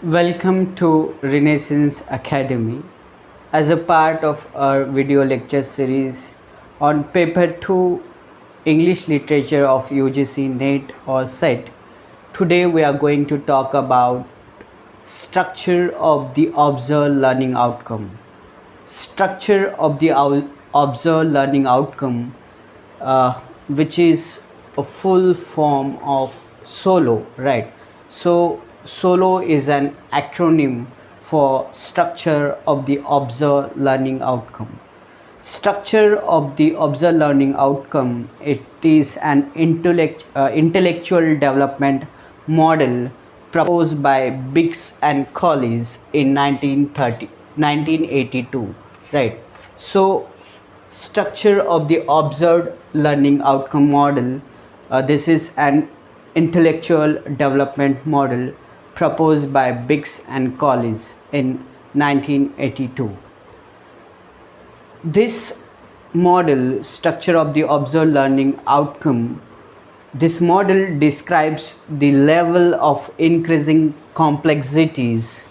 Welcome to Renaissance Academy. As a part of our video lecture series on Paper 2 English Literature of UGC NET or SET, today we are going to talk about structure of the observed learning outcome. Structure of the observed learning outcome, which is a full form of SOLO, right? So SOLO is an acronym for structure of the observed learning outcome. Structure of the observed learning outcome, it is an intellectual development model proposed by Biggs and Collis in 1982, right? So structure of the observed learning outcome model, this is an intellectual development model proposed by Biggs and Collis in 1982. This model, structure of the observed learning outcome, this model describes the level of increasing complexities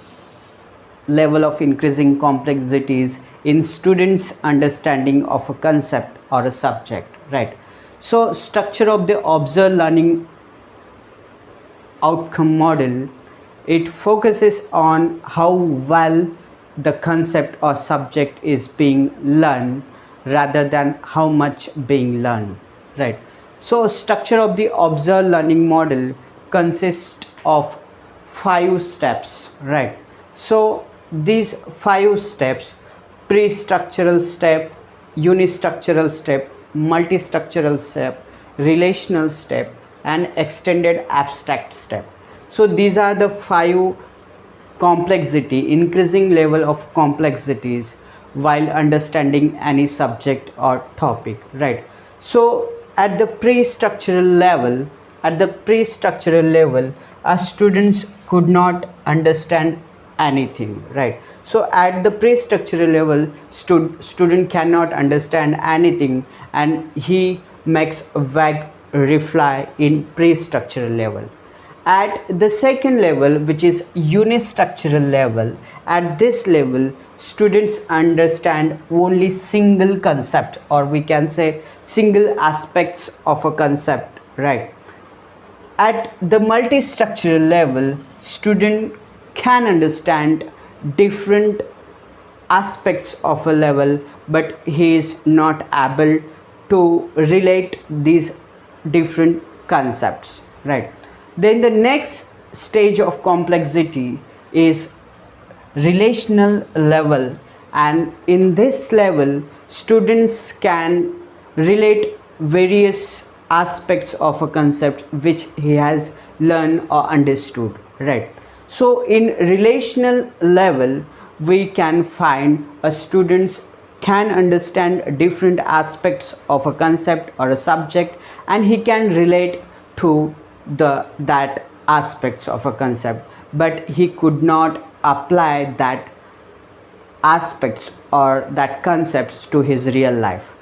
in students' understanding of a concept or a subject, right? So structure of the observed learning outcome model, it focuses on how well the concept or subject is being learned rather than how much being learned, right? So structure of the observed learning model consists of 5 steps, right? So these 5 steps: pre-structural step, unistructural step, multistructural step, relational step, and extended abstract step. So these are the 5 increasing level of complexities while understanding any subject or topic, right? So at the pre-structural level, our students could not understand anything, right? So at the pre-structural level, student cannot understand anything, and he makes a vague reply in pre-structural level. At the second level, which is unistructural level, at this level students understand only single concept, or we can say single aspects of a concept, right? At the multistructural level, student can understand different aspects of a level, but he is not able to relate these different concepts, right? Then the next stage of complexity is relational level, and in this level students can relate various aspects of a concept which he has learned or understood, right? So in relational level, we can find a students can understand different aspects of a concept or a subject, and he can relate to that aspects of a concept, but he could not apply that aspects or that concepts to his real life.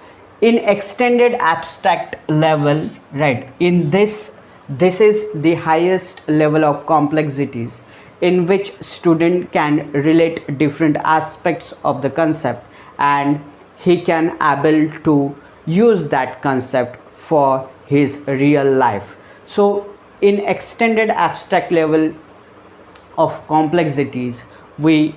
In extended abstract level, right, in this is the highest level of complexities in which student can relate different aspects of the concept, and he can able to use that concept for his real life. So in extended abstract level of complexities, we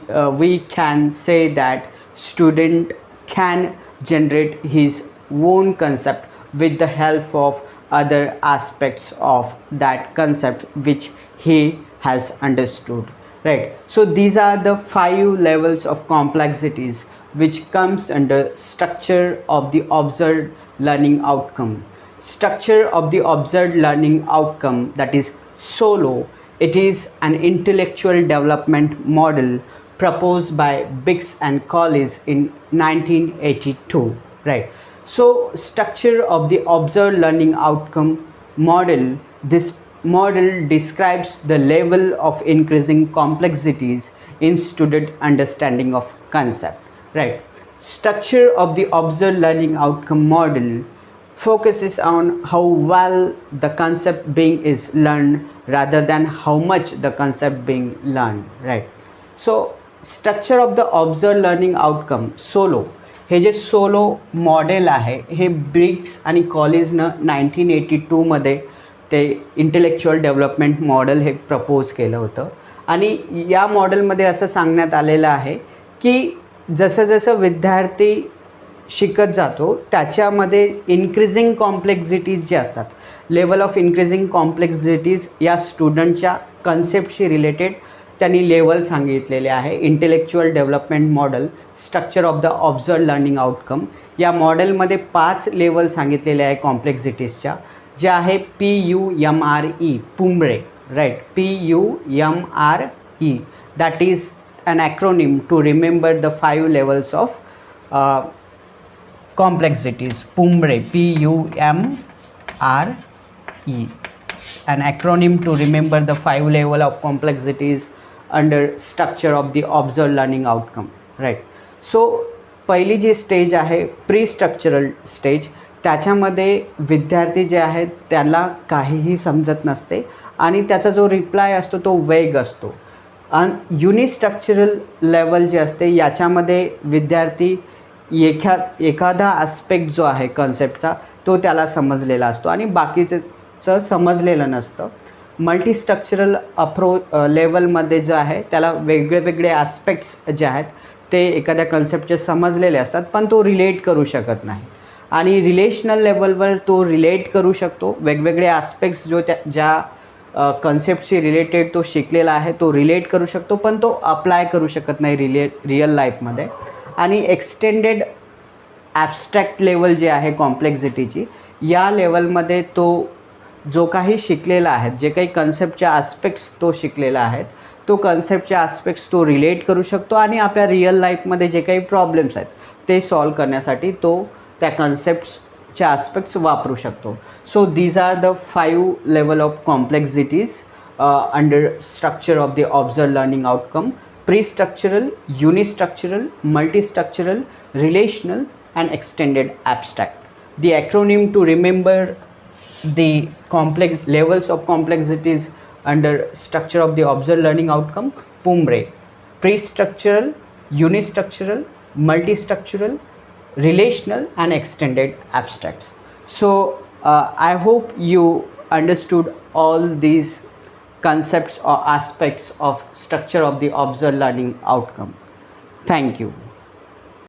can say that student can generate his own concept with the help of other aspects of that concept which he has understood, right? So these are the 5 levels of complexities which comes under structure of the observed learning outcome. Structure of the observed learning outcome, that is SOLO, it is an intellectual development model proposed by Biggs and Collis in 1982, right? So structure of the observed learning outcome model, this model describes the level of increasing complexities in student understanding of concept, right? Structure of the observed learning outcome model, focuses on how well the concept being is learned rather than how much the concept being learned, right? So structure of the observed learning outcome SOLO, हे जे SOLO model आहे हे Briggs आणि कॉलिजनं 1982मध्ये ते intellectual development model हे propose केलं होतं. आणि या मॉडेलमध्ये असं सांगण्यात आलेलं आहे की जसं जसं विद्यार्थी शिकत जातो त्याच्यामध्ये इन्क्रीजिंग कॉम्प्लेक्झिटीज जे असतात, लेवल ऑफ इन्क्रीजिंग कॉम्प्लेक्झिटीज या स्टुडंटच्या कन्सेप्टशी रिलेटेड त्यांनी लेवल सांगितलेले आहे. Intellectual development model structure of the observed learning outcome या मॉडेलमध्ये 5 लेवल सांगितलेले आहे कॉम्प्लेक्झिटीजच्या, जे आहे PUMRE, PUMRE, right. PUMRE, that is an acronym to remember the 5 levels of complexities. PUMRE, PUMRE, an acronym to remember the 5 level of complexities under structure of the observed learning outcome, right. So पहिली जी stage आहे pre structural stage, त्याच्यामध्ये विद्यार्थी जे आहेत त्याला काहीही समजत नसते आणि त्याचा जो रिप्लाय असतो तो वेग असतो. आणि युनिस्ट्रक्चरल लेवल जे असते याच्यामध्ये विद्यार्थी एखादा ॲस्पेक्ट जो आहे कन्सेप्टचा तो त्याला समजलेला असतो आणि बाकीचं समजलेलं नसतं. मल्टीस्ट्रक्चरल लेवलमध्ये जे आहे त्याला वेगळे ॲस्पेक्ट्स जे आहेत ते एखाद्या कन्सेप्टचे समजलेले असतात पण तो रिलेट करू शकत नाही. आणि रिलेशनल लेवलवर तो रिलेट करू शकतो, वेगवेगळे ॲस्पेक्ट्स जो ज्या कन्सेप्टशी रिलेटेड तो शिकलेला आहे तो रिलेट करू शकतो पण तो अप्लाय करू शकत नाही रिअल लाईफमध्ये. आणि एक्सटेंडेड ॲबस्ट्रॅक्ट लेवल जे आहे कॉम्प्लेक्झिटीची, या लेवलमध्ये तो जो काही शिकलेला आहे, जे काही कन्सेप्टचे ॲस्पेक्ट्स तो शिकलेला आहे तो कन्सेप्टचे ॲस्पेक्ट्स तो रिलेट करू शकतो आणि आपल्या रिअल लाईफमध्ये जे काही प्रॉब्लेम्स आहेत ते सॉल्व करण्यासाठी तो त्या कन्सेप्ट्सचे ॲस्पेक्ट्स वापरू शकतो. So these are the 5 level of complexities under structure of the observed learning outcome: pre-structural, unistructural, multistructural, relational and extended abstract. The acronym to remember the complex levels of complexities under structure of the observed learning outcome: PUMRE, pre-structural, unistructural, multistructural, relational and extended abstracts. So I hope you understood all these concepts or aspects of structure of the observed learning outcome. Thank you.